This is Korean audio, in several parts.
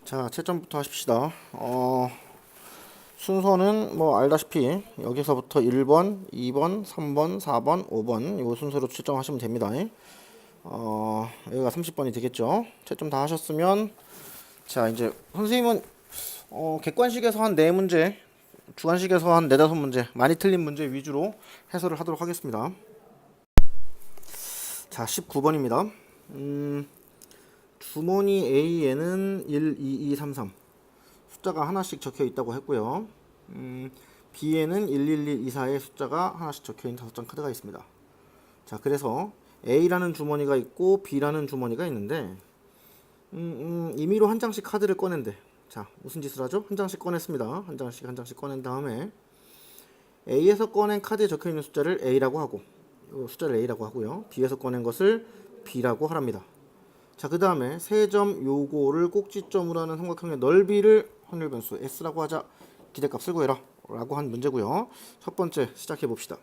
자, 채점부터 하십시다. 순서는 뭐 알다시피 여기서부터 1번, 2번, 3번, 4번, 5번 이 순서로 채점하시면 됩니다. 여기가 30번이 되겠죠. 채점 다 하셨으면 자, 이제 선생님은 객관식에서 한 4문제, 주관식에서 한 4, 5문제, 많이 틀린 문제 위주로 해설을 하도록 하겠습니다. 자, 19번입니다. 주머니 A에는 1, 2, 2, 3, 3 숫자가 하나씩 적혀 있다고 했고요. B에는 1, 1, 1, 2, 4의 숫자가 하나씩 적혀 있는 5장 카드가 있습니다. 자, 그래서 A라는 주머니가 있고 B라는 주머니가 있는데 임의로 한 장씩 카드를 꺼낸대. 자, 무슨 짓을 하죠? 한 장씩 꺼냈습니다. 한 장씩 꺼낸 다음에 A에서 꺼낸 카드에 적혀 있는 숫자를 A라고 하고 숫자를 A라고 하고요. B에서 꺼낸 것을 B라고 하랍니다. 자, 그 다음에 세 점 요거를 꼭지점으로 하는 삼각형의 넓이를 확률 변수 S라고 하자. 기대값을 구해라 라고 한 문제고요. 첫 번째 시작해 봅시다.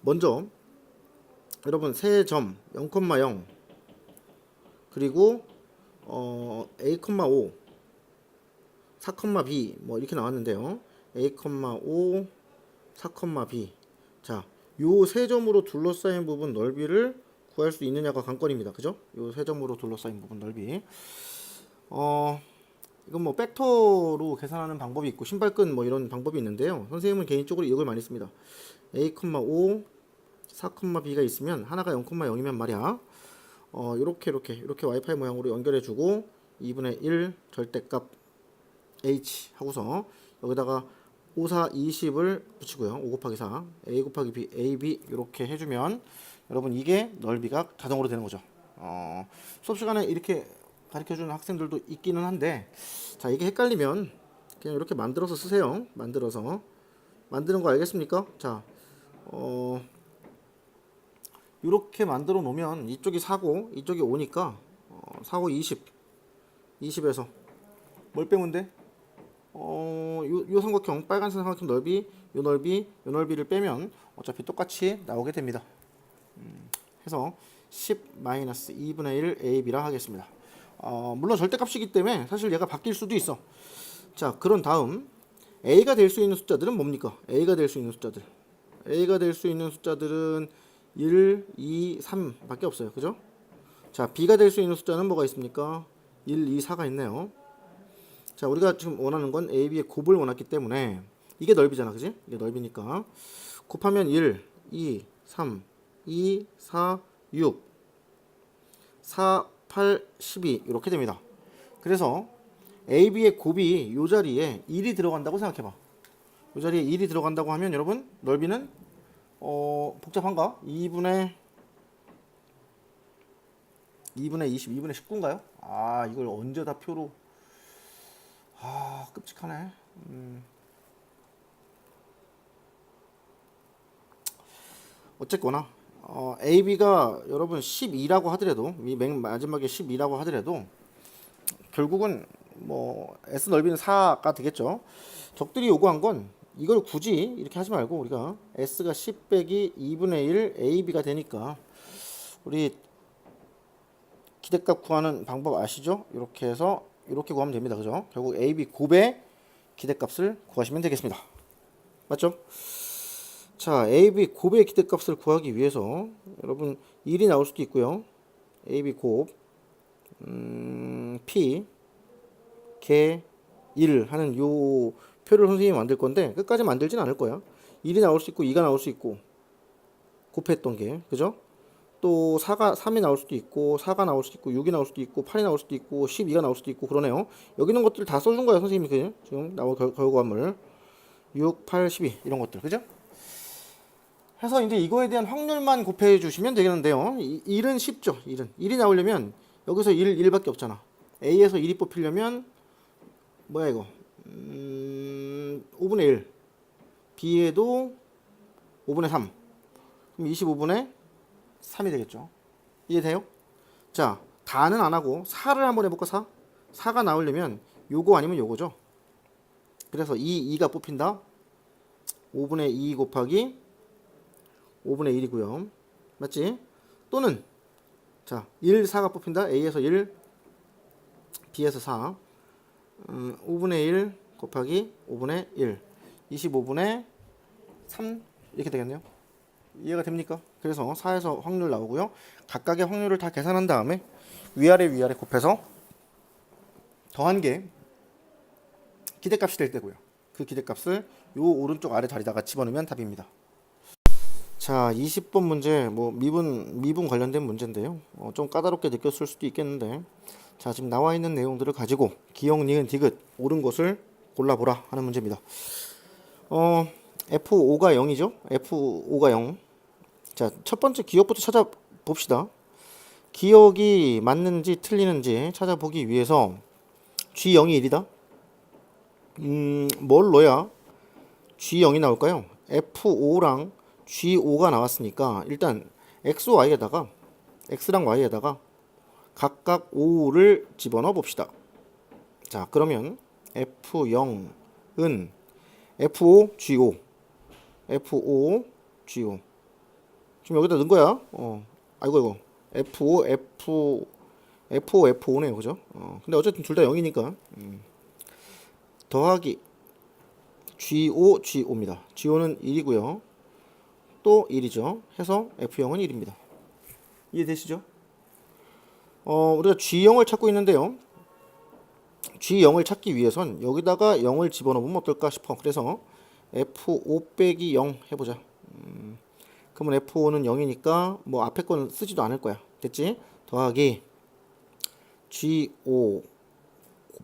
먼저 여러분 세 점 0,0 그리고 A,5 4,B 뭐 이렇게 나왔는데요. A,5 4,B 자, 요 세 점으로 둘러싸인 부분 넓이를 구할 수 있느냐가 관건입니다. 그죠? 요 세 점으로 둘러싸인 부분 넓이. 이건 뭐 팩터로 계산하는 방법이 있고 신발끈 뭐 이런 방법이 있는데요. 선생님은 개인적으로 이걸 많이 씁니다. A,5 4,B가 있으면 하나가 0,0이면 말이야. 이렇게 와이파이 모양으로 연결해주고 2분의 1 절대값 H 하고서 여기다가 5, 4, 20을 붙이고요. 5 곱하기 4 A 곱하기 B, AB 이렇게 해주면 여러분 이게 넓이가 자동으로 되는 거죠. 수업 시간에 이렇게 가르쳐주는 학생들도 있기는 한데 자, 이게 헷갈리면 그냥 이렇게 만들어서 쓰세요. 만드는 거 알겠습니까? 자, 이렇게 만들어 놓으면 이쪽이 4고 이쪽이 5니까 4, 5, 20에서 뭘 빼면 돼? 요 삼각형 빨간색 삼각형 넓이 요 넓이를 빼면 어차피 똑같이 나오게 됩니다. 해서 10-2분의 1 AB라 하겠습니다. 물론 절대값이기 때문에 사실 얘가 바뀔 수도 있어. 자, 그런 다음 A가 될 수 있는 숫자들은 뭡니까? A가 될 수 있는 숫자들은 1, 2, 3 밖에 없어요. 그죠? 자, B가 될 수 있는 숫자는 뭐가 있습니까? 1, 2, 4가 있네요. 자, 우리가 지금 원하는 건 A, B의 곱을 원했기 때문에 이게 넓이잖아. 그지? 이게 넓이니까 곱하면 1, 2, 3, 2, 4, 6 4, 8, 12 이렇게 됩니다. 그래서 A, B의 곱이 이 자리에 1이 들어간다고 생각해봐. 이 자리에 1이 들어간다고 하면 여러분 넓이는 복잡한가? 2분의 20, 2분의 19인가요? 이걸 언제 다 표로 끔찍하네. 어쨌거나 AB가 여러분 12라고 하더라도 이 맨 마지막에 12라고 하더라도 결국은 뭐 S 넓이는 4가 되겠죠. 적들이 요구한 건 이걸 굳이 이렇게 하지 말고 우리가 S가 10 빼기 2분의 1 AB가 되니까 우리 기대값 구하는 방법 아시죠? 이렇게 해서 이렇게 구하면 됩니다. 그죠? 결국 AB 곱의 기대값을 구하시면 되겠습니다. 맞죠? 자, AB 곱의 기대값을 구하기 위해서 여러분 1이 나올 수도 있고요. AB 곱 P 개 1 하는 요 표를 선생님이 만들 건데 끝까지 만들진 않을 거야. 1이 나올 수 있고 2가 나올 수 있고 곱했던 게 그죠? 또 3이 나올 수도 있고 4가 나올 수도 있고 6이 나올 수도 있고 8이 나올 수도 있고 12가 나올 수도 있고 그러네요. 여기 있는 것들 다 써준 거예요. 선생님이 지금 나온 결과물 6, 8, 12 이런 것들 그죠? 해서 이제 이거에 대한 확률만 곱해 주시면 되겠는데요. 1은 쉽죠. 1이 나오려면 여기서 1밖에 없잖아. A에서 1이 뽑히려면 뭐야 이거 5분의 1 B에도 5분의 3 그럼 25분의 3이 되겠죠. 이해돼요? 자, 다는 안 하고 4를 한번 해볼까? 4가 나오려면 요거 아니면 요거죠. 그래서 2가 뽑힌다. 5분의 2 곱하기 5분의 1이고요. 맞지? 또는 자, 1, 4가 뽑힌다. A에서 1, B에서 4. 5분의 1 곱하기 5분의 1 25분의 3 이렇게 되겠네요. 이해가 됩니까? 그래서 4에서 확률 나오고요. 각각의 확률을 다 계산한 다음에 위아래 곱해서 더한 게 기대값이 될 때고요. 그 기대값을 요 오른쪽 아래 자리다가 집어넣으면 답입니다. 자, 20번 문제 미분 관련된 문제인데요. 좀 까다롭게 느꼈을 수도 있겠는데, 자, 지금 나와 있는 내용들을 가지고 기역, 니은, 디귿 옳은 것을 골라보라 하는 문제입니다. F5가 0이죠? F5가 0. 자, 첫 번째 기역부터 찾아봅시다. 기역이 맞는지 틀리는지 찾아보기 위해서 G0이 1이다. 뭘 넣어야 G0이 나올까요? F5랑 G5가 나왔으니까 일단 XY에다가 X랑 Y에다가 각각 5를 집어넣어 봅시다. 자, 그러면 F0은 F5, G5 F5, G5 지금 여기다 넣은 거야. 아이고 F5, F5네요. 그죠? 근데 어쨌든 둘 다 0이니까 더하기 G5, G5입니다. G5는 1이고요. 또 1이죠. 해서 F0은 1입니다. 이해되시죠? 우리가 G0을 찾고 있는데요. G0을 찾기 위해선 여기다가 0을 집어넣으면 어떨까 싶어. 그래서 F5 빼기 0 해보자. 그러면 F5는 0이니까 뭐 앞에 거는 쓰지도 않을 거야. 됐지? 더하기 G5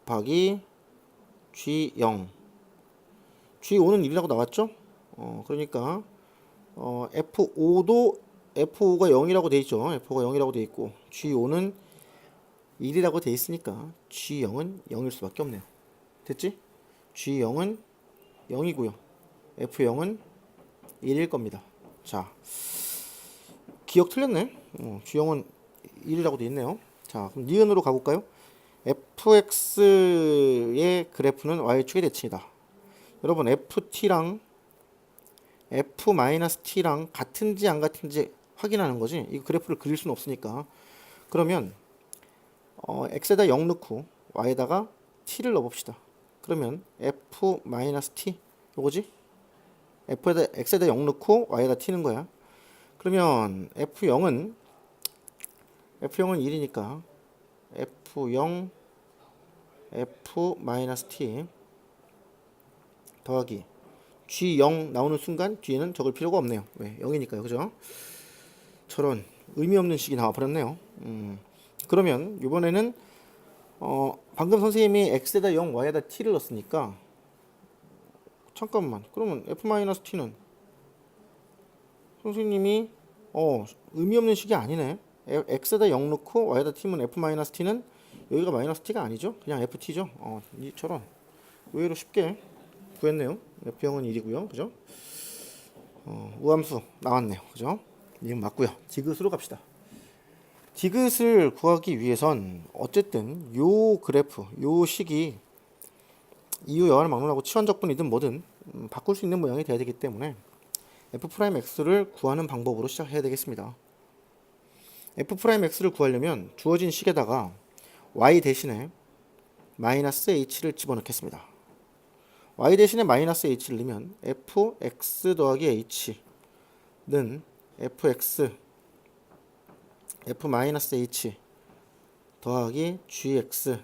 곱하기 G0. G5는 1이라고 나왔죠? 그러니까 F5가 0이라고 돼 있죠. F5가 0이라고 돼 있고 G5는 1이라고 돼 있으니까 G0은 0일 수밖에 없네요. 됐지? G0은 0이고요. F0은 1일 겁니다. 자, 기억 틀렸네. G0은 1이라고 돼 있네요. 자, 그럼 니은으로 가볼까요? fx의 그래프는 y축의 대칭이다. 여러분, ft랑 f-t랑 같은지 안 같은지 확인하는 거지. 이 그래프를 그릴 수는 없으니까. 그러면 x에다 0 넣고 y에다가 t를 넣어봅시다. 그러면 f-t 요거지? x에다 0 넣고 y에다 t는 거야. 그러면 f0은 1이니까 f0 f-t 더하기 G0 나오는 순간 뒤에는 적을 필요가 없네요. 왜? 0이니까요. 그죠? 저런 의미 없는 식이 나와 버렸네요. 그러면 이번에는 방금 선생님이 x에다 0, y에다 t를 넣었으니까 잠깐만. 그러면 f-t는 선생님이 의미 없는 식이 아니네. x에다 0 넣고 y에다 t면 f-t는 여기가 마이너스 t가 아니죠? 그냥 ft죠. 이처럼 의외로 쉽게 구했네요. F0은 1이고요. 그죠? 우함수 나왔네요. 그죠? 이건 맞고요. 디귿으로 갑시다. 디귿을 구하기 위해선 어쨌든 요 그래프, 요 식이 이유 여하를 막론하고 치환적분이든 뭐든 바꿀 수 있는 모양이 돼야 되기 때문에 f'x를 구하는 방법으로 시작해야 되겠습니다. f'x를 구하려면 주어진 식에다가 y 대신에 마이너스 h를 집어넣겠습니다. y 대신에 마이너스 h를 넣으면 fx 더하기 h는 fx f-h 더하기 gx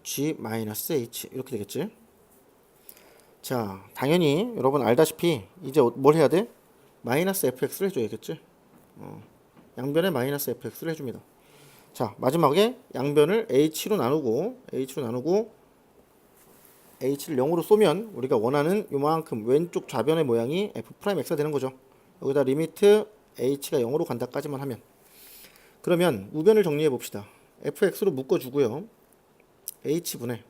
g-h 이렇게 되겠지. 자, 당연히 여러분 알다시피 이제 뭘 해야 돼? 마이너스 fx를 해줘야겠지. 양변에 마이너스 fx를 해줍니다. 자, 마지막에 양변을 h로 나누고 h를 0으로 쏘면 우리가 원하는 요만큼 왼쪽 좌변의 모양이 f'x가 되는 거죠. 여기다 리미트 h가 0으로 간다까지만 하면. 그러면 우변을 정리해 봅시다. fx로 묶어주고요. h분의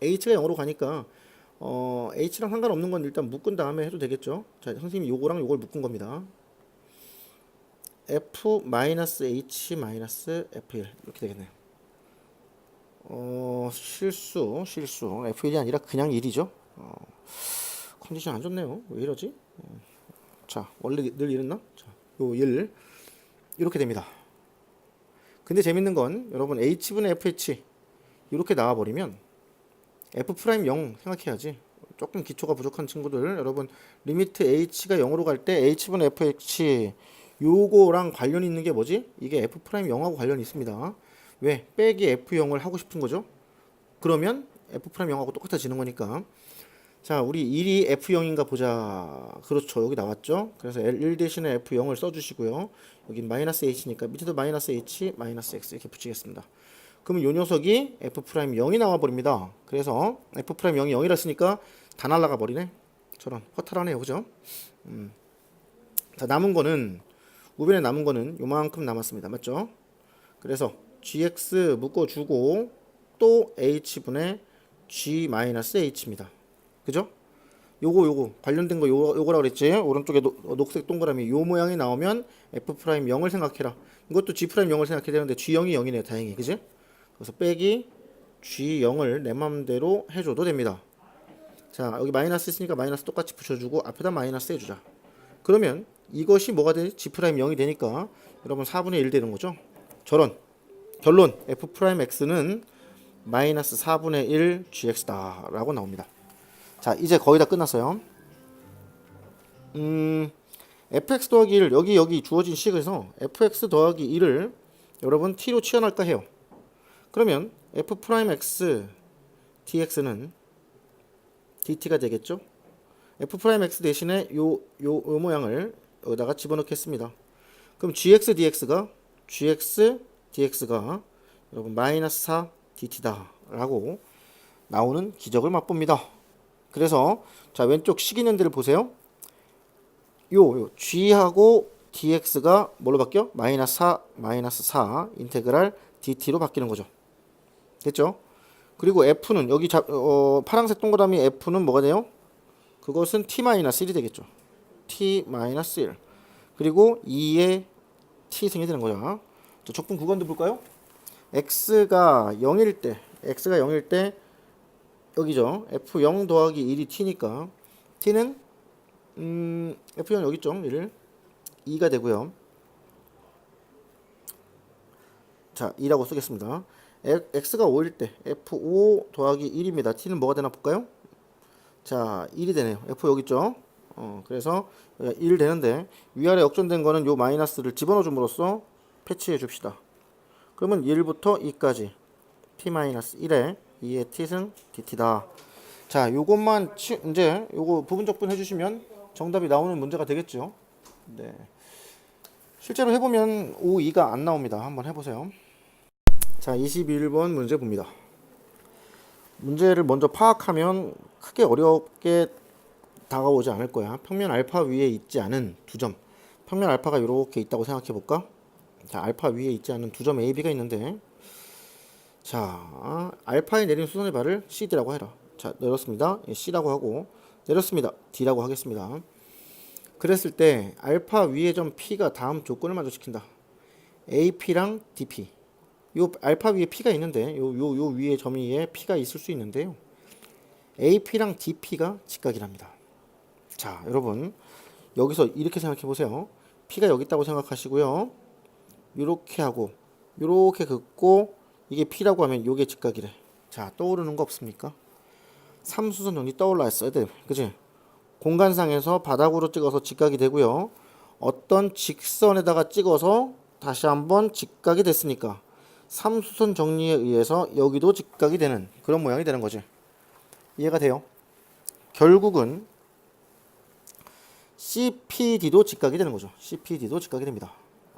h가 0으로 가니까 h랑 상관없는 건 일단 묶은 다음에 해도 되겠죠. 자, 선생님이 요거랑 요걸 묶은 겁니다. f-h-f1 이렇게 되겠네요. 실수 f1이 아니라 그냥 1이죠. 컨디션 안 좋네요. 왜 이러지? 자, 원래 늘 이랬나? 자, 요 1 이렇게 됩니다. 근데 재밌는 건 여러분 h분의 fh 이렇게 나와버리면 f 프라임 0 생각해야지. 조금 기초가 부족한 친구들, 여러분 리미트 h가 0으로 갈 때 h분의 fx 요거랑 관련이 있는 게 뭐지? 이게 f 프라임 0하고 관련이 있습니다. 왜? 빼기 f0을 하고 싶은 거죠. 그러면 f 프라임 0하고 똑같아지는 거니까. 자, 우리 1이 f0인가 보자. 그렇죠, 여기 나왔죠. 그래서 L1 대신에 f0을 써주시고요. 여긴 마이너스 h니까 밑에도 마이너스 h 마이너스 x 이렇게 붙이겠습니다. 그러면 요 녀석이 f 프라임 0이 나와 버립니다. 그래서 f 프라임 0이 0이라 쓰니까 다 날라가 버리네. 저런 허탈하네요, 그죠? 자, 남은 거는 우변에 남은 거는 요만큼 남았습니다. 맞죠? 그래서 gx 묶어주고 또 h분의 g 마이너스 h입니다. 그죠? 요거 관련된 거 요거라 그랬지. 오른쪽에 녹색 동그라미 요 모양이 나오면 f 프라임 0을 생각해라. 이것도 g 프라임 0을 생각해야 되는데 g0이 0이네, 다행히. 그지? 그래서 빼기 g0을 내 맘대로 해줘도 됩니다. 자, 여기 마이너스 있으니까 마이너스 똑같이 붙여주고 앞에다 마이너스 해주자. 그러면 이것이 뭐가 돼? g 프라임 0이 되니까 여러분 4분의 1 되는 거죠. 저런 결론 f 프라임 x는 마이너스 4분의 1 gx다 라고 나옵니다. 자, 이제 거의 다 끝났어요. fx 더하기 1 여기 주어진 식에서 fx 더하기 1을 여러분 t로 치환할까 해요. 그러면 f 프라임 x dx는 dt가 되겠죠. f 프라임 x 대신에 요 모양을 여기다가 집어넣겠습니다. 그럼 gx dx가 여러분 마이너스 4 dt다 라고 나오는 기적을 맛봅니다. 그래서 자, 왼쪽 식 있는 데를 보세요. 요 g하고 dx가 뭘로 바뀌어? 마이너스 4 인테그랄 dt로 바뀌는 거죠. 됐죠? 그리고 f는 여기 파란색 동그라미 f는 뭐가 돼요? 그것은 t-1이 되겠죠. t-1 그리고 2의 t승이 되는 거죠. 자, 적분 구간도 볼까요? x가 0일 때 여기죠. f0 더하기 1이 t니까 t는 f0 여기 있죠. 1 2가 되고요. 자, 2라고 쓰겠습니다. x가 5일 때 f5 더하기 1입니다. t는 뭐가 되나 볼까요? 자, 1이 되네요. f 여기 있죠. 그래서 1 되는데 위아래 역전된 거는 요 마이너스를 집어넣어 줌으로써 패치해 줍시다. 그러면 1부터 2까지 t-1에 2의 t승 dt다. 자, 요것만 이제 요거 부분적분 해주시면 정답이 나오는 문제가 되겠죠. 네. 실제로 해보면 5, 2가 안 나옵니다. 한번 해보세요. 자, 21번 문제 봅니다. 문제를 먼저 파악하면 크게 어렵게 다가오지 않을 거야. 평면 알파 위에 있지 않은 두 점. 평면 알파가 이렇게 있다고 생각해 볼까? 자, 알파 위에 있지 않은 두 점 A, B가 있는데, 자, 알파에 내린 수선의 발을 CD라고 해라. 자, 내렸습니다. C라고 하고, 내렸습니다. D라고 하겠습니다. 그랬을 때 알파 위의 점 P가 다음 조건을 만족시킨다. AP랑 DP. 요 알파 위에 P가 있는데, 요 위에 점 위에 P가 있을 수 있는데요. AP랑 DP가 직각이랍니다. 자, 여러분 여기서 이렇게 생각해 보세요. P가 여기 있다고 생각하시고요. 요렇게 하고 요렇게 긋고 이게 P라고 하면 요게 직각이래. 자, 떠오르는 거 없습니까? 삼수선 정리 떠올랐어야 돼. 그치? 공간상에서 바닥으로 찍어서 직각이 되고요. 어떤 직선에다가 찍어서 다시 한번 직각이 됐으니까 삼수선 정리에 의해서 여기도 직각이 되는 그런 모양이 되는 거지. 이해가 돼요? 결국은 CPD도 직각이 되는 거죠. CPD도 직각이 됩니다.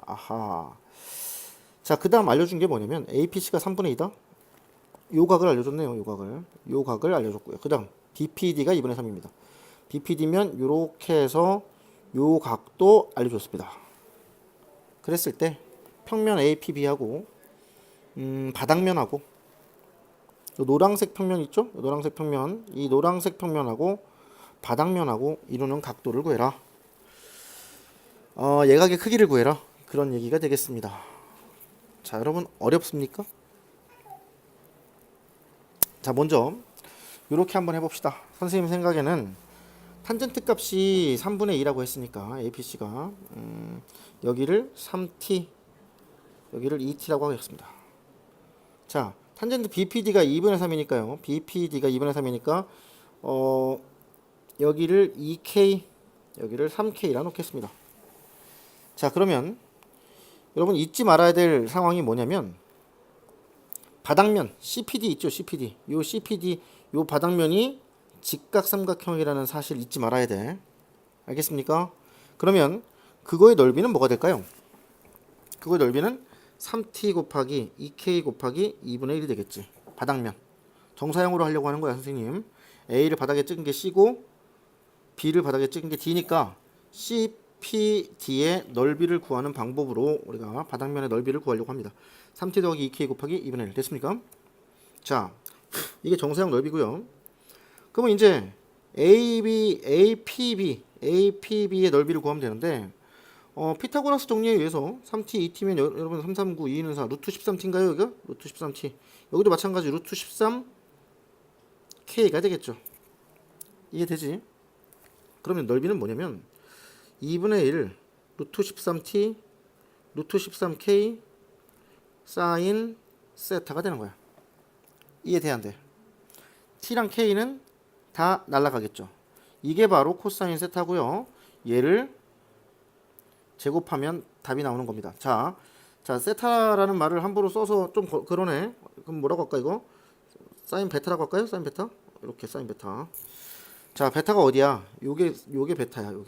아하. 자, 그 다음 알려준 게 뭐냐면 APC가 3분의 2다. 요 각을 알려줬네요. 요 각을 알려줬고요. 그 다음 BPD가 2분의 3입니다. BPD면 요렇게 해서 요 각도 알려줬습니다. 그랬을 때 평면 APB하고 바닥면하고 요 노란색 평면 있죠? 요 노란색 평면, 이 노란색 평면하고 바닥면하고 이루는 각도를 구해라. 예각의 크기를 구해라. 그런 얘기가 되겠습니다. 자, 여러분 어렵습니까? 자, 먼저 이렇게 한번 해봅시다. 선생님 생각에는 탄젠트 값이 3분의 2라고 했으니까 APC가 여기를 3t 여기를 2t라고 하겠습니다. 자, 탄젠트 BPD가 2분의 3이니까요. BPD가 2분의 3이니까 여기를 2K, 여기를 3K라 놓겠습니다. 자, 그러면 여러분 잊지 말아야 될 상황이 뭐냐면 바닥면 CPD 있죠, CPD. 요 CPD 요 바닥면이 직각삼각형이라는 사실 잊지 말아야 돼. 알겠습니까? 그러면 그거의 넓이는 뭐가 될까요? 그거의 넓이는 3t 곱하기 2k 곱하기 2분의 1이 되겠지. 바닥면. 정사형으로 하려고 하는 거야, 선생님. A를 바닥에 찍은 게 C고 B를 바닥에 찍은 게 D니까 CPD의 넓이를 구하는 방법으로 우리가 바닥면의 넓이를 구하려고 합니다. 3t 더하기 2k 곱하기 2분의 1 됐습니까? 자, 이게 정사형 넓이고요. 그러면 이제 APB의 넓이를 구하면 되는데 피타고라스 정리에 의해서 3t 2t면 여러분 3, 3, 9, 2는 4 루트 13t인가요? 여기가? 루트 13t. 여기도 마찬가지 루트 13k가 되겠죠. 이해되지? 그러면 넓이는 뭐냐면 2분의 1 루트 13t 루트 13k 사인 세타가 되는 거야. 이해돼 안 돼? t랑 k는 다 날아가겠죠. 이게 바로 코사인 세타고요. 얘를 제곱하면 답이 나오는 겁니다. 자, 세타라는 말을 함부로 써서 좀 그러네. 그럼 뭐라고 할까 이거? 사인 베타라고 할까요? 사인 베타? 이렇게 사인 베타. 자, 베타가 어디야? 요게 베타야. 요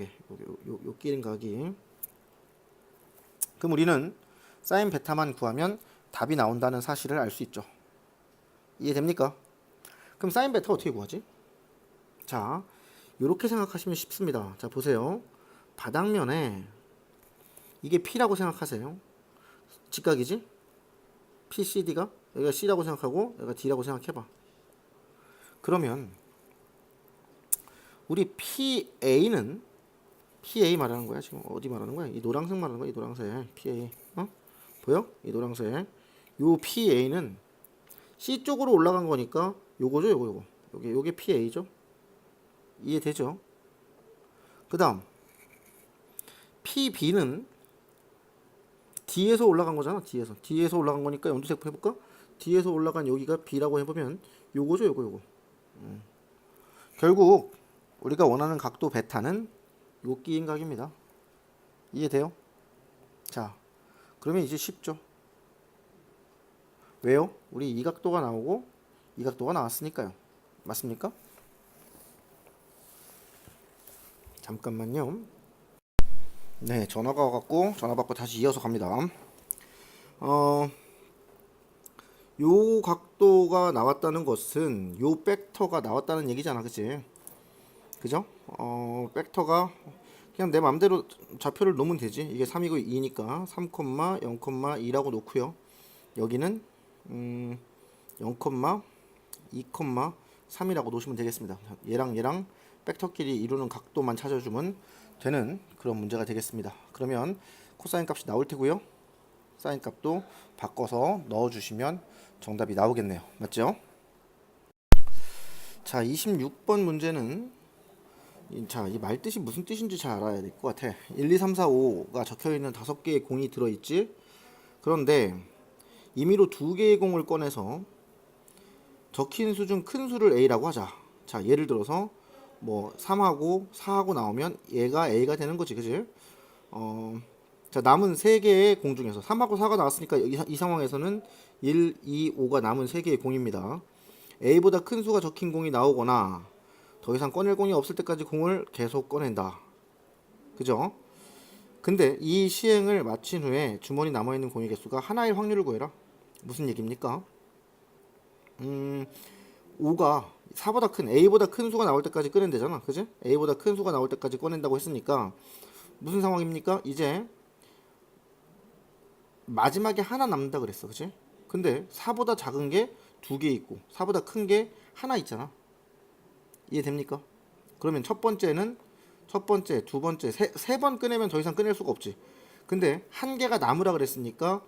끼린 각이. 그럼 우리는 사인 베타만 구하면 답이 나온다는 사실을 알 수 있죠. 이해됩니까? 그럼 사인 베타 어떻게 구하지? 자, 요렇게 생각하시면 쉽습니다. 자, 보세요. 바닥면에 이게 P라고 생각하세요. 직각이지? PCD가 여기가 C라고 생각하고 여기가 D라고 생각해봐. 그러면 우리 PA는 PA 말하는 거야. 지금 어디 말하는 거야? 이 노란색 말하는 거야. 이 노란색 PA. 보여? 이 노란색. 요 PA는 C 쪽으로 올라간 거니까 요거죠. 요게 PA죠. 이해되죠? 그 다음 PB는 D에서 올라간 거잖아. D에서 올라간 거니까 염두색 해볼까? D에서 올라간 여기가 B라고 해보면 요거죠. 요거. 결국 우리가 원하는 각도 베타는 요 끼인 각입니다. 이해돼요? 자, 그러면 이제 쉽죠. 왜요? 우리 이 각도가 나오고 이 각도가 나왔으니까요. 맞습니까? 잠깐만요. 네, 전화가 와갖고 전화 받고 다시 이어서 갑니다. 요 각도가 나왔다는 것은 요 벡터가 나왔다는 얘기잖아, 그치? 그죠? 벡터가 그냥 내 맘대로 좌표를 놓으면 되지. 이게 3이고 2니까 3, 0,2라고 놓고요. 여기는 0, 2, 3이라고 놓으시면 되겠습니다. 얘랑 벡터끼리 이루는 각도만 찾아주면 되는 그런 문제가 되겠습니다. 그러면 코사인 값이 나올 테고요. 사인 값도 바꿔서 넣어주시면 정답이 나오겠네요. 맞죠? 자, 26번 문제는 자, 이 말뜻이 무슨 뜻인지 잘 알아야 될 것 같아. 1, 2, 3, 4, 5가 적혀있는 5개의 공이 들어있지. 그런데 임의로 2개의 공을 꺼내서 적힌 수 중 큰 수를 A라고 하자. 자, 예를 들어서 뭐 3하고 4하고 나오면 얘가 A가 되는 거지, 그지? 자, 남은 3개의 공 중에서 3하고 4가 나왔으니까 이 상황에서는 1, 2, 5가 남은 3개의 공입니다. A보다 큰 수가 적힌 공이 나오거나 더 이상 꺼낼 공이 없을 때까지 공을 계속 꺼낸다. 그죠? 근데 이 시행을 마친 후에 주머니 남아있는 공의 개수가 하나일 확률을 구해라. 무슨 얘기입니까? 5가 4보다 큰 A보다 큰 수가 나올 때까지 꺼낸대잖아. 그지? A보다 큰 수가 나올 때까지 꺼낸다고 했으니까 무슨 상황입니까? 이제 마지막에 하나 남는다 그랬어. 그치? 근데 4보다 작은 게 2개 있고 4보다 큰 게 하나 있잖아. 이해됩니까? 그러면 첫 번째, 두 번째, 세 번 꺼내면 더 이상 꺼낼 수가 없지. 근데 한 개가 남으라 그랬으니까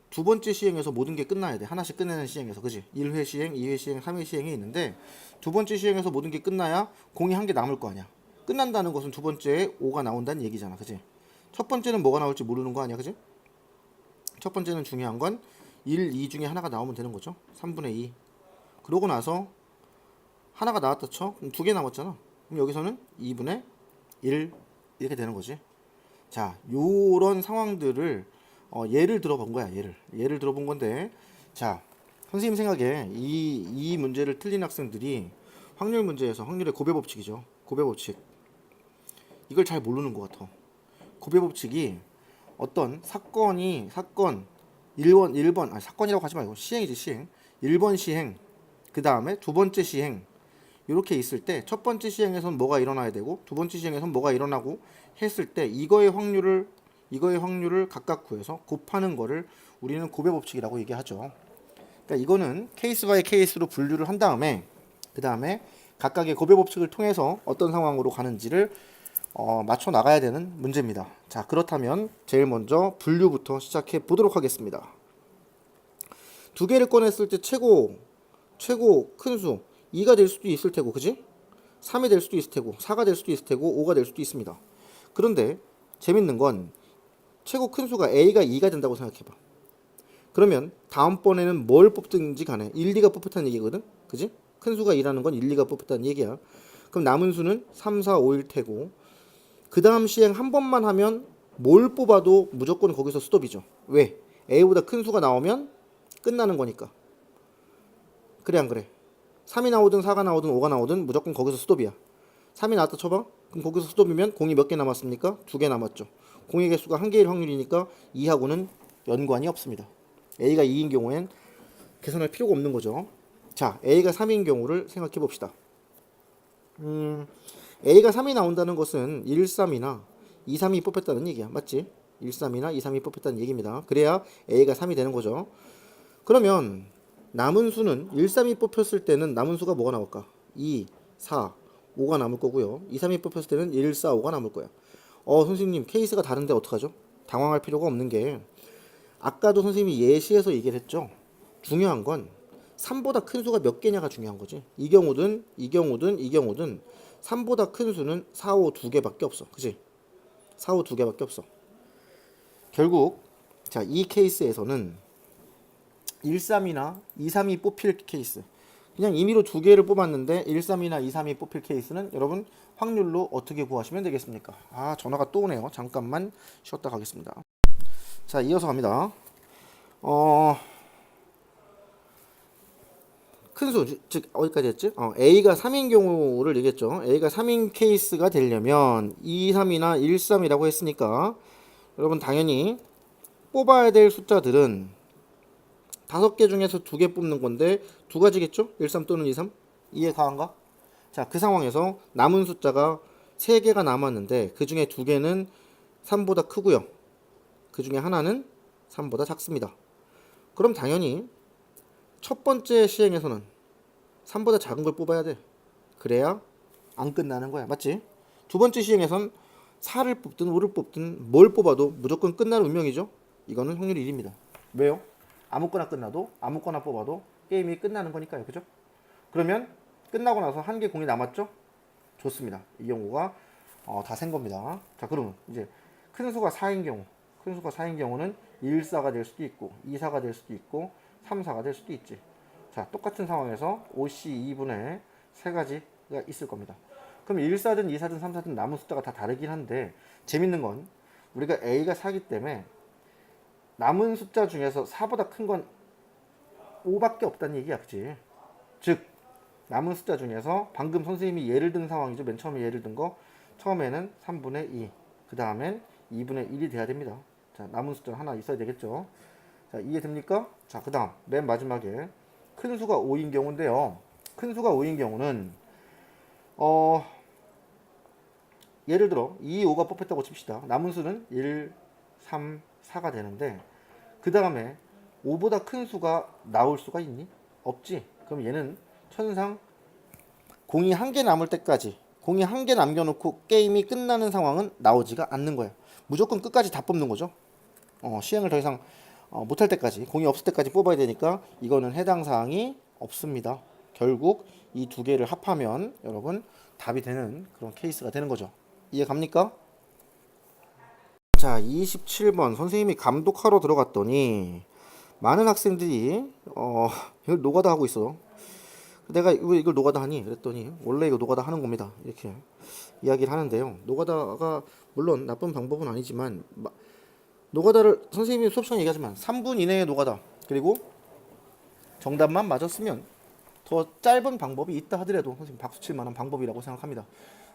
두 번째 시행에서 모든 게 끝나야 돼. 하나씩 끝내는 시행에서. 그지? 1회 시행, 2회 시행, 3회 시행이 있는데 두 번째 시행에서 모든 게 끝나야 공이 한 개 남을 거 아니야. 끝난다는 것은 두 번째에 5가 나온다는 얘기잖아. 그지? 첫 번째는 뭐가 나올지 모르는 거 아니야. 그지? 첫 번째는 중요한 건 1, 2 중에 하나가 나오면 되는 거죠. 3분의 2. 그러고 나서 하나가 나왔다 쳐. 그럼 2개 남았잖아. 그럼 여기서는 2분의 1 이렇게 되는 거지. 자, 요런 상황들을 예를 들어본 거야. 예를 들어본 건데, 자, 선생님 생각에 이 문제를 틀린 학생들이 확률 문제에서 확률의 고배 법칙이죠. 고배 법칙. 이걸 잘 모르는 것 같아. 고배 법칙이 어떤 사건 1번 사건이라고 하지 말고 시행이지, 시행. 1번 시행, 그 다음에 두 번째 시행, 이렇게 있을 때 첫 번째 시행에선 뭐가 일어나야 되고 두 번째 시행에선 뭐가 일어나고 했을 때 이거의 확률을 각각 구해서 곱하는 거를 우리는 고배 법칙이라고 얘기하죠. 그러니까 이거는 케이스 바이 케이스로 분류를 한 다음에 그 다음에 각각의 고배 법칙을 통해서 어떤 상황으로 가는지를 맞춰 나가야 되는 문제입니다. 자, 그렇다면 제일 먼저 분류부터 시작해 보도록 하겠습니다. 두 개를 꺼냈을 때 최고 큰 수 2가 될 수도 있을 테고, 그지? 3이 될 수도 있을 테고, 4가 될 수도 있을 테고, 5가 될 수도 있습니다. 그런데 재밌는 건 최고 큰 수가 A가 2가 된다고 생각해봐. 그러면 다음번에는 뭘 뽑든지 간에 1, 2가 뽑혔다는 얘기거든? 그지? 큰 수가 2라는 건 1, 2가 뽑혔다는 얘기야. 그럼 남은 수는 3, 4, 5일 테고, 그 다음 시행 한 번만 하면 뭘 뽑아도 무조건 거기서 스톱이죠. 왜? A보다 큰 수가 나오면 끝나는 거니까. 그래 안 그래? 3이 나오든 4가 나오든 5가 나오든 무조건 거기서 스톱이야. 3이 나왔다 쳐봐. 그럼 거기서 스톱이면 공이 몇 개 남았습니까? 2개 남았죠. 공의 개수가 1개일 확률이니까 2하고는 연관이 없습니다. A가 2인 경우엔 계산할 필요가 없는 거죠. 자, A가 3인 경우를 생각해 봅시다. A가 3이 나온다는 것은 1, 3이나 2, 3이 뽑혔다는 얘기야. 맞지? 1, 3이나 2, 3이 뽑혔다는 얘기입니다. 그래야 A가 3이 되는 거죠. 그러면 남은 수는 1, 3이 뽑혔을 때는 남은 수가 뭐가 나올까? 2, 4, 5가 남을 거고요. 2, 3이 뽑혔을 때는 1, 4, 5가 남을 거야. 선생님 케이스가 다른데 어떡하죠? 당황할 필요가 없는 게 아까도 선생님이 예시에서 얘기를 했죠. 중요한 건 3보다 큰 수가 몇 개냐가 중요한 거지. 이 경우든 3보다 큰 수는 4, 5 2개밖에 없어. 그치? 4, 5 2개밖에 없어. 결국 자, 이 케이스에서는 1, 3이나 2, 3이 뽑힐 케이스, 그냥 임의로 두 개를 뽑았는데 1, 3이나 2, 3이 뽑힐 케이스는 여러분 확률로 어떻게 구하시면 되겠습니까? 전화가 또 오네요. 잠깐만 쉬었다 가겠습니다. 자, 이어서 갑니다. 큰 수, 즉 어디까지 했지? A가 3인 경우를 얘기했죠. A가 3인 케이스가 되려면 2, 3이나 1, 3이라고 했으니까 여러분 당연히 뽑아야 될 숫자들은 5개 중에서 2개 뽑는 건데 2가지겠죠? 1, 3 또는 2, 3? 이해 가한가? 자, 그 상황에서 남은 숫자가 3개가 남았는데 그 중에 2개는 3보다 크고요. 그 중에 하나는 3보다 작습니다. 그럼 당연히 첫 번째 시행에서는 3보다 작은 걸 뽑아야 돼. 그래야 안 끝나는 거야. 맞지? 두 번째 시행에선 4를 뽑든 5를 뽑든 뭘 뽑아도 무조건 끝나는 운명이죠. 이거는 확률 1입니다. 왜요? 아무거나 끝나도 아무거나 뽑아도 게임이 끝나는 거니까요. 그죠? 그러면 끝나고 나서 한 개 공이 남았죠? 좋습니다. 이 경우가 다 센 겁니다. 자, 그러면 이제 큰 수가 4인 경우는 1, 4가 될 수도 있고 2, 4가 될 수도 있고 3, 4가 될 수도 있지. 자, 똑같은 상황에서 5C 2분의 세 가지가 있을 겁니다. 그럼 1, 4든 2, 4든 3, 4든 남은 숫자가 다 다르긴 한데 재밌는 건 우리가 A가 4기 때문에 남은 숫자 중에서 4보다 큰 건 5밖에 없다는 얘기야. 그치? 즉 남은 숫자 중에서 방금 선생님이 예를 든 상황이죠. 맨 처음에 예를 든 거 처음에는 3분의 2, 그 다음엔 2분의 1이 돼야 됩니다. 자, 남은 숫자 하나 있어야 되겠죠. 자, 이해됩니까? 자, 그 다음 맨 마지막에 큰 수가 5인 경우인데요. 큰 수가 5인 경우는 예를 들어 2, 5가 뽑혔다고 칩시다. 남은 수는 1, 3, 4가 되는데 그 다음에 5보다 큰 수가 나올 수가 있니? 없지. 그럼 얘는 천상 공이 한 개 남을 때까지 공이 한 개 남겨놓고 게임이 끝나는 상황은 나오지가 않는 거예요. 무조건 끝까지 다 뽑는 거죠. 시행을 더 이상 못할 때까지, 공이 없을 때까지 뽑아야 되니까 이거는 해당 사항이 없습니다. 결국 이 두 개를 합하면 여러분 답이 되는 그런 케이스가 되는 거죠. 이해 갑니까? 자, 27번 선생님이 감독하러 들어갔더니 많은 학생들이 이걸 노가다 하고 있어. 내가 왜 이걸 노가다 하니? 그랬더니 원래 이거 노가다 하는 겁니다. 이렇게 이야기를 하는데요. 노가다가 물론 나쁜 방법은 아니지만 노가다를 선생님이 수업 시간에 얘기하지만 3분 이내에 노가다 그리고 정답만 맞았으면 더 짧은 방법이 있다 하더라도 선생님 박수 칠 만한 방법이라고 생각합니다.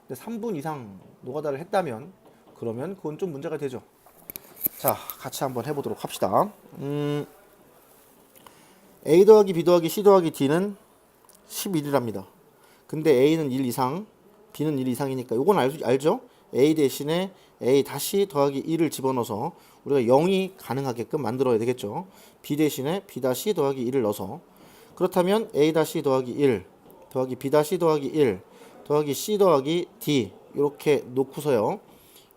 근데 3분 이상 노가다를 했다면 그러면 그건 좀 문제가 되죠. 자, 같이 한번 해보도록 합시다. A 더하기 B 더하기 C 더하기 D는 11이랍니다. 근데 A는 1 이상, B는 1 이상이니까 이건 알죠? A 대신에 A 다시 더하기 1을 집어넣어서 우리가 0이 가능하게끔 만들어야 되겠죠. B 대신에 B 다시 더하기 1을 넣어서 그렇다면 A 다시 더하기 1 더하기 B 다시 더하기 1 더하기 C 더하기 D 이렇게 놓고서요.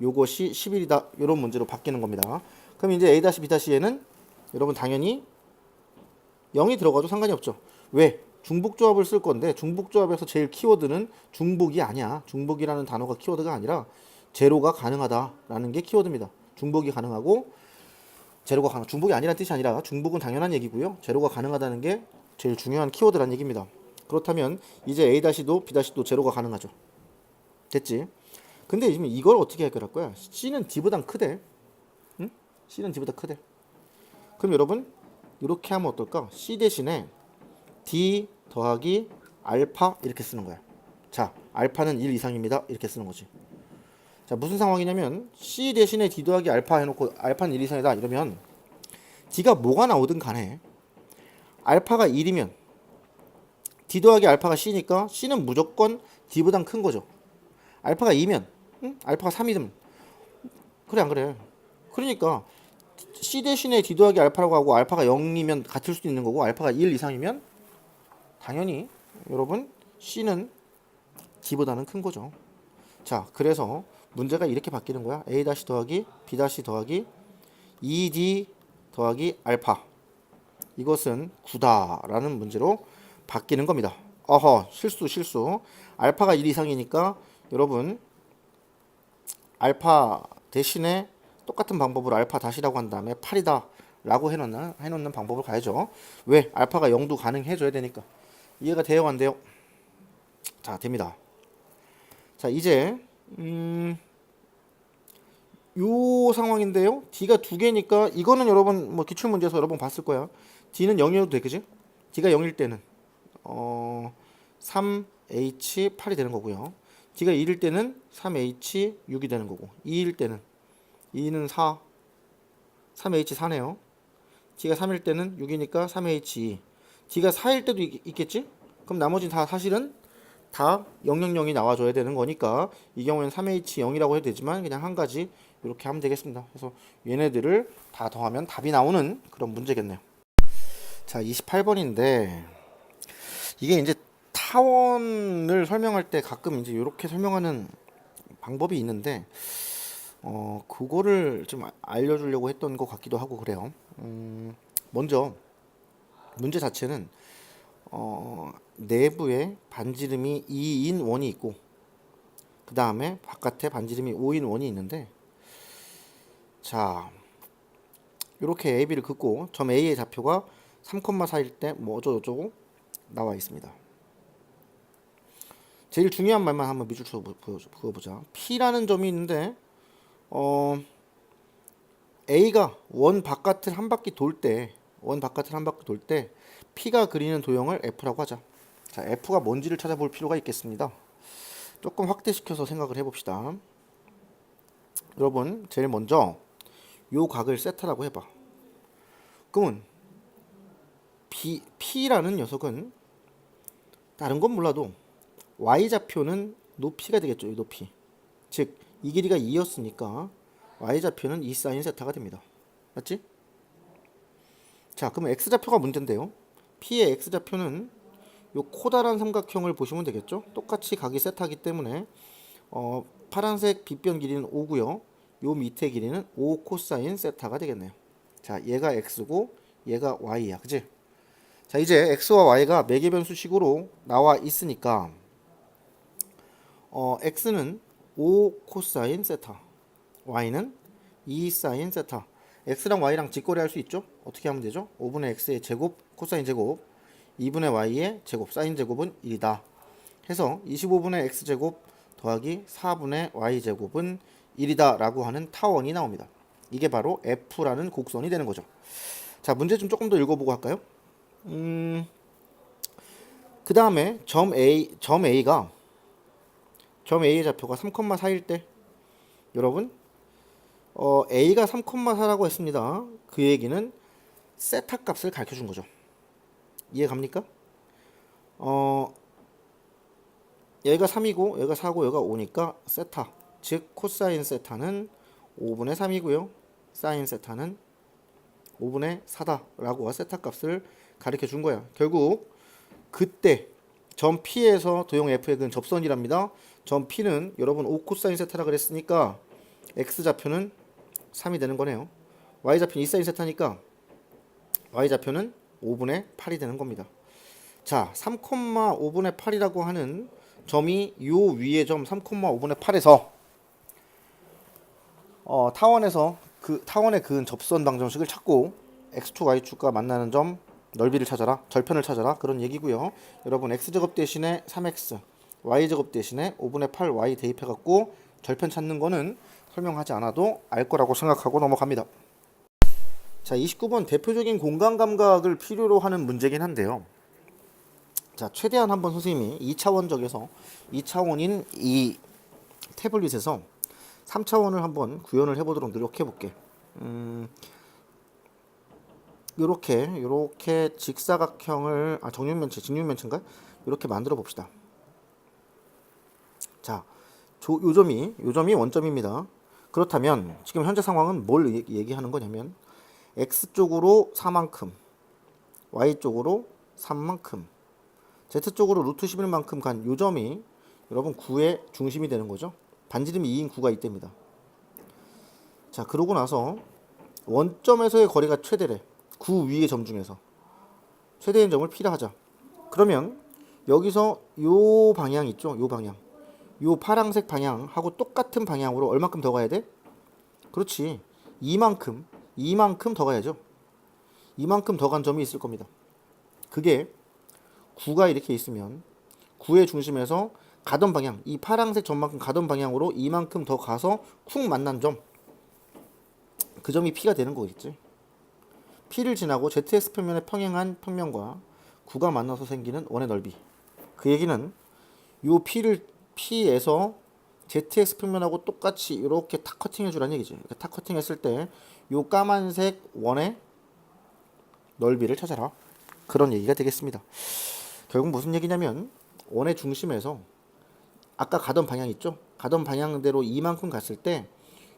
요것이 11이다. 이런 문제로 바뀌는 겁니다. 그럼 이제 A 다시 B 다시에는 여러분 당연히 0이 들어가도 상관이 없죠. 왜? 중복조합을 쓸 건데 중복조합에서 제일 키워드는 중복이 아니야. 중복이라는 단어가 키워드가 아니라 제로가 가능하다라는 게 키워드입니다. 중복이 가능하고 제로가 가능. 중복이 아니라는 뜻이 아니라 중복은 당연한 얘기고요. 제로가 가능하다는 게 제일 중요한 키워드라는 얘기입니다. 그렇다면 이제 A-도 B-도 제로가 가능하죠. 됐지? 근데 지금 이걸 어떻게 해결할 거야? C는 D보단 크대. 응? C는 D보다 크대. 그럼 여러분 이렇게 하면 어떨까? C 대신에 D 더하기 알파 이렇게 쓰는 거야. 자, 알파는 1 이상입니다. 이렇게 쓰는 거지. 자, 무슨 상황이냐면 C 대신에 D 더하기 알파 해놓고 알파는 1 이상이다 이러면 D가 뭐가 나오든 간에 알파가 1이면 D 더하기 알파가 C니까 C는 무조건 D보단 큰 거죠. 알파가 2면 응? 알파가 3이면 그래 안 그래? 그러니까 C 대신에 D 더하기 알파라고 하고 알파가 0이면 같을 수도 있는 거고 알파가 1 이상이면 당연히 여러분 C는 D보다는 큰 거죠. 자, 그래서 문제가 이렇게 바뀌는 거야. A 다시 더하기 B 다시 더하기 2D 더하기 알파 이것은 9다라는 문제로 바뀌는 겁니다. 실수. 알파가 1 이상이니까 여러분 알파 대신에 똑같은 방법으로 알파 다시라고 한 다음에 8이다 라고 해놓는 방법을 가야죠. 왜? 알파가 0도 가능해줘야 되니까. 이해가 돼요 안 돼요? 자, 됩니다. 자, 이제 요 상황인데요. D가 두 개니까 이거는 여러분 뭐 기출문제에서 여러 번 봤을 거야. D는 0이어도 돼, 그지? D가 0일 때는 3H8이 되는 거고요. D가 1일 때는 3H6이 되는 거고 2일 때는 2는 4, 3H4네요. D가 3일 때는 6이니까 3H2. D가 4일 때도 있겠지? 그럼 나머지는 다 사실은 다 000이 나와줘야 되는 거니까 이 경우에는 3H0이라고 해도 되지만 그냥 한 가지 이렇게 하면 되겠습니다. 그래서 얘네들을 다 더하면 답이 나오는 그런 문제겠네요. 자, 28번인데 이게 이제 타원을 설명할 때 가끔 이제 이렇게 설명하는 방법이 있는데 그거를 좀 알려주려고 했던 것 같기도 하고 그래요. 먼저 문제 자체는 내부에 반지름이 2인 원이 있고 그 다음에 바깥에 반지름이 5인 원이 있는데 자 이렇게 AB를 긋고 점 A의 좌표가 3,4일 때 뭐 어쩌고저쩌고 나와 있습니다. 제일 중요한 말만 한번 밑줄 쳐 그어보자. P라는 점이 있는데 A가 원 바깥을 한 바퀴 돌 때 P가 그리는 도형을 F라고 하자. 자, F가 뭔지를 찾아볼 필요가 있겠습니다. 조금 확대시켜서 생각을 해봅시다. 여러분, 제일 먼저 요 각을 세타라고 해봐. 그러면 P라는 녀석은 다른 건 몰라도 Y좌표는 높이가 되겠죠. 이 높이. 즉, 이 길이가 2였으니까 Y좌표는 2 사인 세타가 됩니다. 맞지? 자, 그러면 X좌표가 문제인데요. P의 X좌표는 요 코다란 삼각형을 보시면 되겠죠. 똑같이 각이 세타기 때문에 파란색 빗변 길이는 5고요. 요 밑에 길이는 5 코사인 세타가 되겠네요. 자, 얘가 X고 얘가 Y야. 그치? 자, 이제 X와 Y가 매개변수식으로 나와 있으니까 X는 5 코사인 세타, Y는 2 사인 세타. X랑 Y랑 직거래 할 수 있죠? 어떻게 하면 되죠? 5분의 x의 제곱 코사인 제곱 2분의 y의 제곱 사인 제곱은 1이다 해서 25분의 x제곱 더하기 4분의 y제곱은 1이다 라고 하는 타원이 나옵니다. 이게 바로 F라는 곡선이 되는 거죠. 자, 문제 좀 조금 더 읽어보고 할까요? 그 다음에 점 A의 좌표가 3,4일 때 여러분 A가 3,4라고 했습니다. 그 얘기는 세타 값을 가르쳐 준 거죠. 이해 갑니까? 얘가 3이고 얘가 4고 얘가 5니까 세타 즉 코사인 세타는 5분의 3이고요. 사인 세타는 5분의 4다 라고 세타 값을 가르쳐 준 거야. 결국 그때 점 P에서 도형 F의 근 접선이랍니다. 점 P는 여러분 5 코사인 세타라 그랬으니까 X좌표는 3이 되는 거네요. Y좌표는 2 사인 세타니까 Y좌표는 5분의 8이 되는 겁니다. 자, 3,5분의 8이라고 하는 점이 요 위의 점 3,5분의 8에서 타원에서 그 타원의 근 접선 방정식을 찾고 x2, y2가 만나는 점 넓이를 찾아라, 절편을 찾아라 그런 얘기고요. 여러분 x제곱 대신에 3x, y제곱 대신에 5분의 8y 대입해갖고 절편 찾는 거는 설명하지 않아도 알 거라고 생각하고 넘어갑니다. 자, 29번 대표적인 공간 감각을 필요로 하는 문제긴 한데요. 자, 최대한 한번 선생님이 2차원적에서 2차원인 이 태블릿에서 3차원을 한번 구현을 해보도록 노력해 볼게. 요렇게 직사각형을 직육면체인가? 요렇게 만들어 봅시다. 자, 요 점이 원점입니다. 그렇다면 지금 현재 상황은 뭘 얘기하는 거냐면 x쪽으로 4만큼, y쪽으로 3만큼, z쪽으로 루트 11만큼 간 요 점이 여러분 9의 중심이 되는 거죠. 반지름이 2인 9가 이때입니다. 자, 그러고 나서 원점에서의 거리가 최대래. 9 위의 점 중에서 최대인 점을 P라 하자. 그러면 여기서 요 방향 있죠? 요 방향. 요 파란색 방향하고 똑같은 방향으로 얼마큼 더 가야 돼? 그렇지. 이만큼 더 가야죠. 이만큼 더 간 점이 있을 겁니다. 그게 9가 이렇게 있으면 9의 중심에서 가던 방향, 이 파란색 점만큼 가던 방향으로 이만큼 더 가서 쿵 만난 점, 그 점이 P가 되는 거겠지. P를 지나고 ZX 평면에 평행한 평면과 9가 만나서 생기는 원의 넓이. 그 얘기는 요 P에서 ZX 평면하고 똑같이 이렇게 탁 커팅해 주라는 얘기지. 탁 커팅했을 때 요 까만색 원의 넓이를 찾아라. 그런 얘기가 되겠습니다. 결국 무슨 얘기냐면 원의 중심에서 아까 가던 방향 있죠? 가던 방향대로 이만큼 갔을 때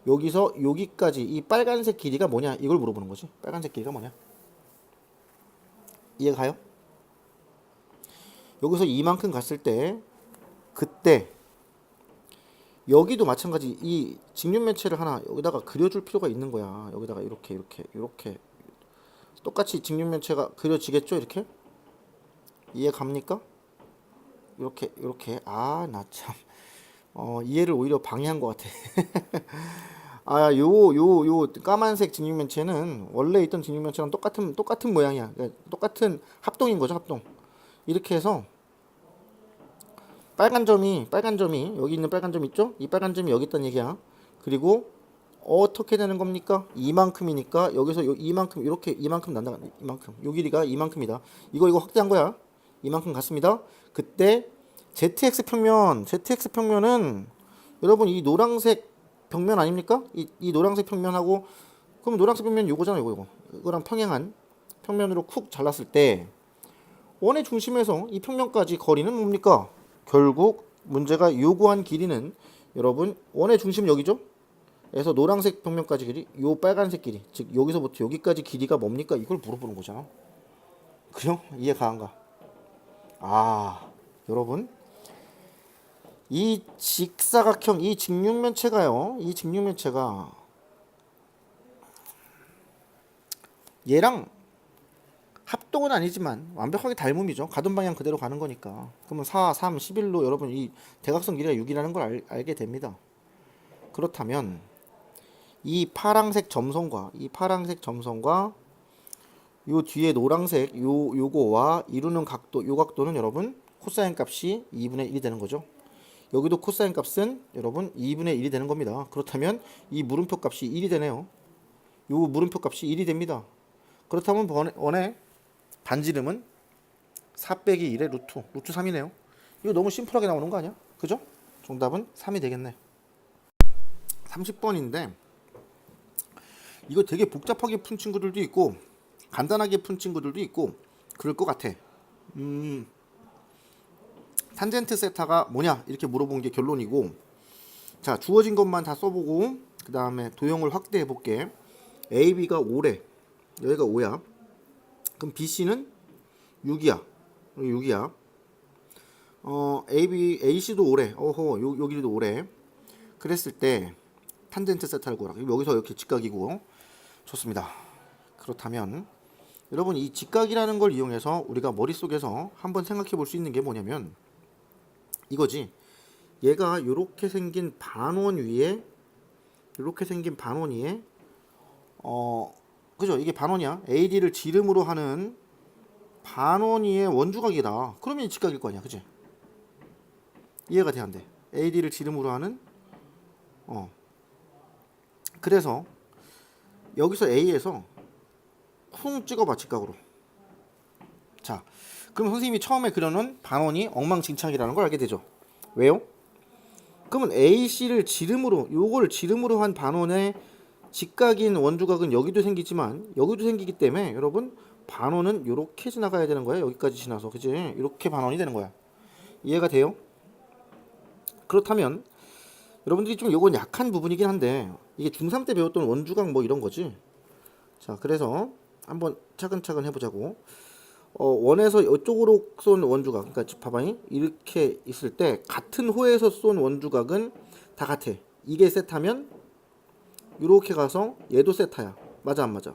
여기서 여기까지 이 빨간색 길이가 뭐냐 이걸 물어보는 거지. 빨간색 길이가 뭐냐? 이해가 가요? 여기서 이만큼 갔을 때 그때 여기도 마찬가지 이 직육면체를 하나 여기다가 그려줄 필요가 있는 거야. 여기다가 이렇게 똑같이 직육면체가 그려지겠죠? 이렇게 이해 갑니까? 이렇게 나 참 이해를 오히려 방해한 것 같아. 요 까만색 직육면체는 원래 있던 직육면체랑 똑같은 모양이야. 그러니까 똑같은 합동인 거죠, 합동. 이렇게 해서 빨간 점이 여기 있는 빨간 점 있죠? 이 빨간 점이 여기 있다는 얘기야. 그리고 어떻게 되는 겁니까? 이만큼이니까 여기서 이만큼 이렇게 이만큼 난다. 이만큼. 요 길이가 이만큼이다. 이거 확대한 거야. 이만큼 갔습니다. 그때 ZX 평면은 여러분 이 노란색 평면 아닙니까? 이 노란색 평면하고 그럼 노란색 평면 요거잖아요. 이거랑 평행한 평면으로 쿡 잘랐을 때 원의 중심에서 이 평면까지 거리는 뭡니까? 결국 문제가 요구한 길이는 여러분 원의 중심 여기죠? 그래서 노란색 평면까지 길이 요 빨간색 길이 즉 여기서부터 여기까지 길이가 뭡니까? 이걸 물어보는 거잖아. 그죠? 이해 가안가? 여러분 이 직사각형 이 직육면체가요. 이 직육면체가 얘랑 합동은 아니지만 완벽하게 닮음이죠. 가던 방향 그대로 가는 거니까. 그러면 4, 3, 11로 여러분 이 대각선 길이가 6이라는 걸 알게 됩니다. 그렇다면 이 파란색 점선과 요 뒤에 노란색 요거와 이루는 각도, 요 각도는 여러분 코사인 값이 2분의 1이 되는 거죠. 여기도 코사인 값은 여러분 2분의 1이 되는 겁니다. 그렇다면 이 물음표 값이 1이 되네요. 요 물음표 값이 1이 됩니다. 그렇다면 원의 반지름은 4 빼기 1의 루트 3이네요. 이거 너무 심플하게 나오는 거 아니야? 그죠? 정답은 3이 되겠네. 30번인데 이거 되게 복잡하게 푼 친구들도 있고 간단하게 푼 친구들도 있고 그럴 것 같아. 탄젠트 세타가 뭐냐 이렇게 물어본 게 결론이고, 자 주어진 것만 다 써보고 그 다음에 도형을 확대해 볼게. AB가 5래. 여기가 5야. 그럼 BC는 6이야. 6이야. AC도 5래. 여기도 5래. 그랬을 때 탄젠트 세타를 구하라. 여기서 이렇게 직각이고. 좋습니다. 그렇다면 여러분 이 직각이라는 걸 이용해서 우리가 머릿속에서 한번 생각해 볼 수 있는 게 뭐냐면 이거지. 얘가 요렇게 생긴 반원 위에 그죠? 이게 반원이야. AD를 지름으로 하는 반원 위의 원주각이다. 그러면 이 직각일 거 아니야. 그지? 이해가 돼야 안 돼? AD를 지름으로 하는 그래서 여기서 A에서 쿵 찍어봐 직각으로. 자, 그럼 선생님이 처음에 그려놓은 반원이 엉망진창이라는 걸 알게 되죠. 왜요? 그러면 AC를 요걸 지름으로 한 반원의 직각인 원주각은 여기도 생기지만 여기도 생기기 때문에 여러분 반원은 이렇게 지나가야 되는 거야. 여기까지 지나서, 그지? 이렇게 반원이 되는 거야. 이해가 돼요? 그렇다면 여러분들이 좀 요건 약한 부분이긴 한데 이게 중3 때 배웠던 원주각 뭐 이런 거지. 자, 그래서 한번 차근차근 해보자고. 원에서 이쪽으로 쏜 원주각, 그러니까 봐봐, 이렇게 있을 때 같은 호에서 쏜 원주각은 다 같아. 이게 세타면 이렇게 가서 얘도 세타야. 맞아 안 맞아?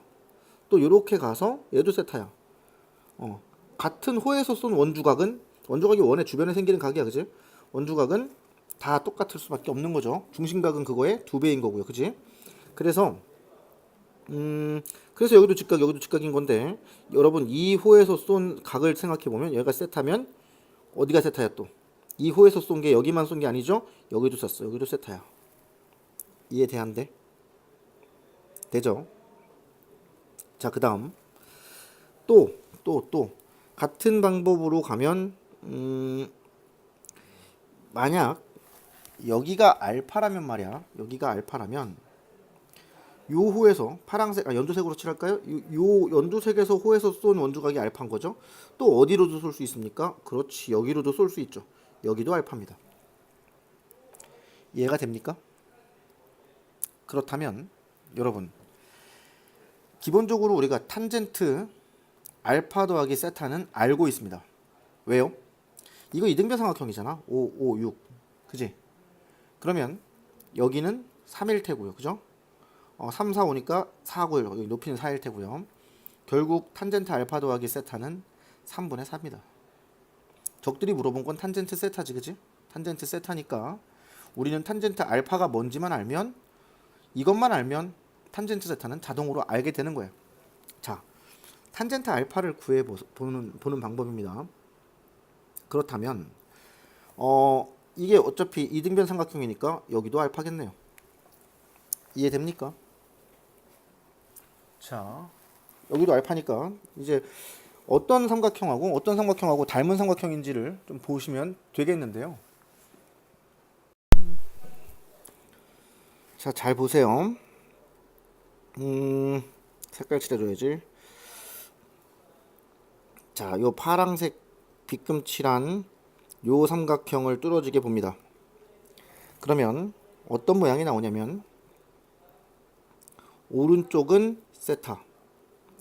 또 이렇게 가서 얘도 세타야. 같은 호에서 쏜 원주각이 원의 주변에 생기는 각이야, 그지? 원주각은 다 똑같을 수밖에 없는 거죠. 중심각은 그거의 2배인 거고요, 그지? 그래서 여기도 직각인 건데 여러분 이 호에서 쏜 각을 생각해 보면 얘가 세타면 어디가 세타야 또? 이 호에서 쏜 게 여기만 쏜 게 아니죠? 여기도 쐈어. 여기도 세타야. 이해돼안돼? 되죠? 자, 그 다음 또 같은 방법으로 가면 만약 여기가 알파라면 말이야. 여기가 알파라면 요 호에서 파란색, 연두색으로 칠할까요? 요 연두색에서 호에서 쏜 원주각이 알파인 거죠. 또 어디로도 쏠 수 있습니까? 그렇지, 여기로도 쏠 수 있죠. 여기도 알파입니다. 이해가 됩니까? 그렇다면 여러분 기본적으로 우리가 탄젠트 알파 더하기 세타는 알고 있습니다. 왜요? 이거 이등변 삼각형이잖아. 5, 5, 6. 그지? 그러면 여기는 3일 테고요. 그죠? 3, 4, 5니까 4, 9, 1. 여기 높이는 4일 테고요. 결국 탄젠트 알파 더하기 세타는 3분의 4입니다. 적들이 물어본 건 탄젠트 세타지, 그지? 탄젠트 세타니까 우리는 탄젠트 알파가 뭔지만 알면, 이것만 알면 탄젠트 세타는 자동으로 알게 되는 거예요. 자, 탄젠트 알파를 보는 방법입니다. 그렇다면 이게 어차피 이등변 삼각형이니까 여기도 알파겠네요. 이해됩니까? 자, 여기도 알파니까 이제 어떤 삼각형하고 닮은 삼각형인지를 좀 보시면 되겠는데요. 자, 잘 보세요. 색깔 칠해줘야지. 자, 요 파란색 빗금칠한 요 삼각형을 뚫어지게 봅니다. 그러면 어떤 모양이 나오냐면 오른쪽은 세타,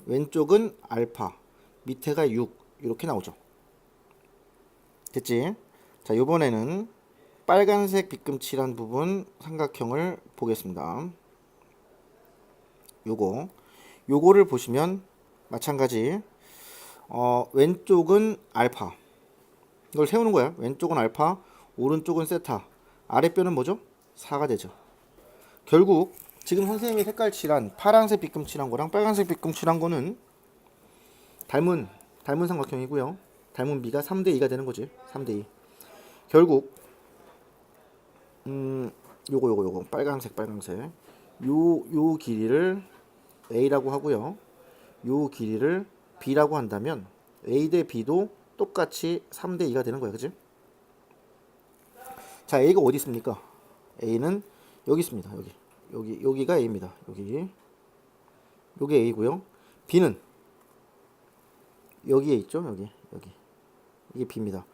왼쪽은 알파, 밑에가 6 이렇게 나오죠. 됐지? 자, 요번에는 빨간색 빗금칠한 부분 삼각형을 보겠습니다. 요거를 보시면 마찬가지 왼쪽은 알파, 이걸 세우는 거야. 왼쪽은 알파, 오른쪽은 세타, 아랫변은 뭐죠? 4가 되죠. 결국 지금 선생님이 색깔 칠한 파란색 빗금 칠한 거랑 빨간색 빗금 칠한 거는 닮은 삼각형이고요. 닮은 B가 3대 2가 되는 거지. 3대 2. 결국 요거 빨강색 요 길이를 A라고 하고요. 요 길이를 B라고 한다면 A 대 B도 똑같이 3대 2가 되는 거야. 그치? 자, A가 어디 있습니까? A는 여기 있습니다. 여기가 A입니다. 요게 A고요. B는 여기에 있죠. 여기. 이게 B입니다.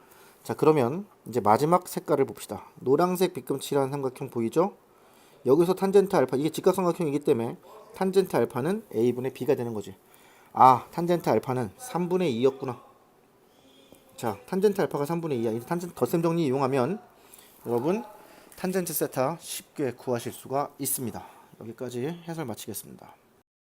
자, 그러면 이제 마지막 색깔을 봅시다. 노란색 빗금칠한 삼각형 보이죠? 여기서 탄젠트 알파, 이게 직각삼각형이기 때문에 탄젠트 알파는 A분의 B가 되는 거지. 아, 탄젠트 알파는 3분의 2였구나. 자, 탄젠트 알파가 3분의 2야. 이 탄젠트 덧셈 정리 이용하면 여러분 탄젠트 세타 쉽게 구하실 수가 있습니다. 여기까지 해설 마치겠습니다.